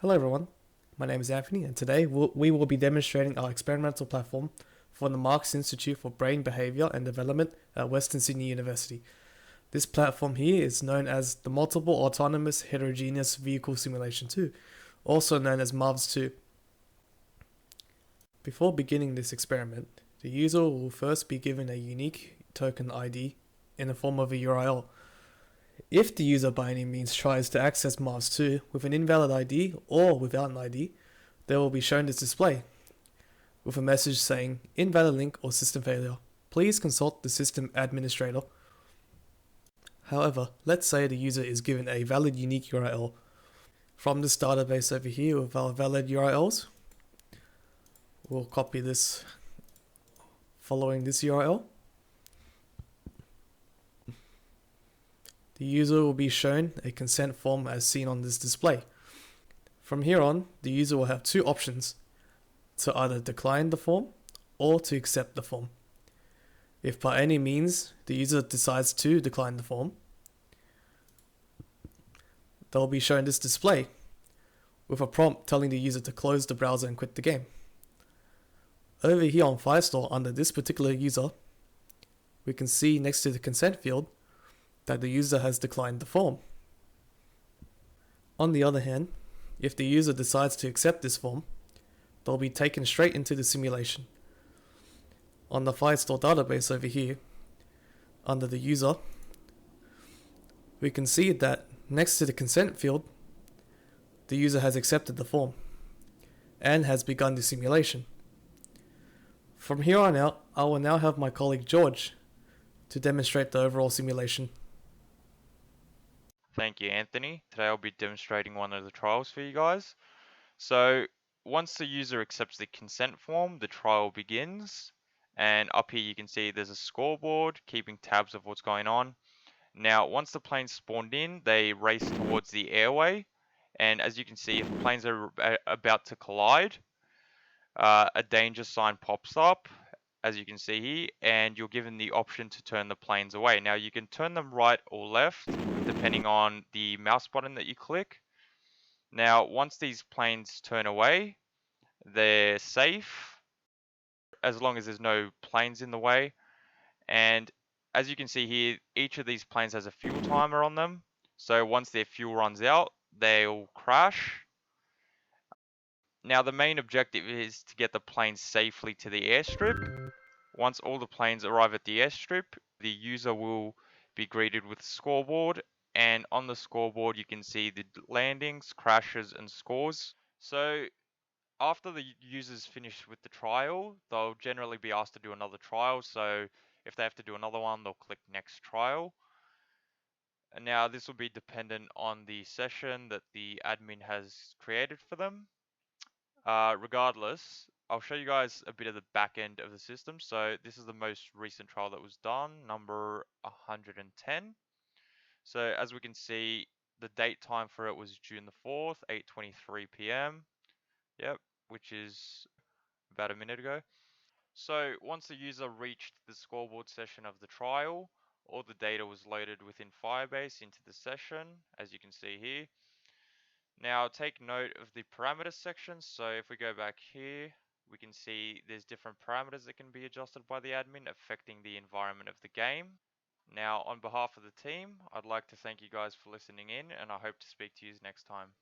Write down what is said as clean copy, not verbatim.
Hello everyone, my name is Anthony and today we will be demonstrating our experimental platform for the Marx Institute for Brain Behavior and Development at Western Sydney University. This platform here is known as the Multiple Autonomous Heterogeneous Vehicle Simulation 2, also known as MAHVS 2. Before beginning this experiment, the user will first be given a unique token ID in the form of a URL. If the user by any means tries to access MAHVS 2 with an invalid ID or without an ID, they will be shown this display with a message saying invalid link or system failure. Please consult the system administrator. However, let's say the user is given a valid unique URL. From this database over here with our valid URLs, we'll copy this following this URL. The user will be shown a consent form as seen on this display. From here on, the user will have two options to either decline the form or to accept the form. If by any means the user decides to decline the form, they'll be shown this display with a prompt telling the user to close the browser and quit the game. Over here on Firestore, under this particular user, we can see next to the consent field that the user has declined the form. On the other hand, if the user decides to accept this form, they'll be taken straight into the simulation. On the Firestore database over here, under the user, we can see that next to the consent field, the user has accepted the form and has begun the simulation. From here on out, I will now have my colleague George to demonstrate the overall simulation. Thank you, Anthony. Today I'll be demonstrating one of the trials for you guys. So once the user accepts the consent form, the trial begins. And up here you can see there's a scoreboard keeping tabs of what's going on. Now, once the planes spawned in, they race towards the airway. And as you can see, if planes are about to collide, a danger sign pops up, as you can see here, and you're given the option to turn the planes away. Now, you can turn them right or left, depending on the mouse button that you click. Now, once these planes turn away, they're safe, as long as there's no planes in the way. And as you can see here, each of these planes has a fuel timer on them. So once their fuel runs out, they'll crash. Now, the main objective is to get the planes safely to the airstrip. Once all the planes arrive at the airstrip, the user will be greeted with a scoreboard, and on the scoreboard you can see the landings, crashes, and scores. So after the users finish with the trial, they'll generally be asked to do another trial. So if they have to do another one, they'll click next trial. And now this will be dependent on the session that the admin has created for them. Regardless, I'll show you guys a bit of the back end of the system. So this is the most recent trial that was done, number 110. So as we can see, the date time for it was June the 4th, 8:23 p.m. Yep, which is about a minute ago. So once the user reached the scoreboard session of the trial, all the data was loaded within Firebase into the session, as you can see here. Now take note of the parameters section. So if we go back here, we can see there's different parameters that can be adjusted by the admin affecting the environment of the game. Now on behalf of the team, I'd like to thank you guys for listening in, and I hope to speak to you next time.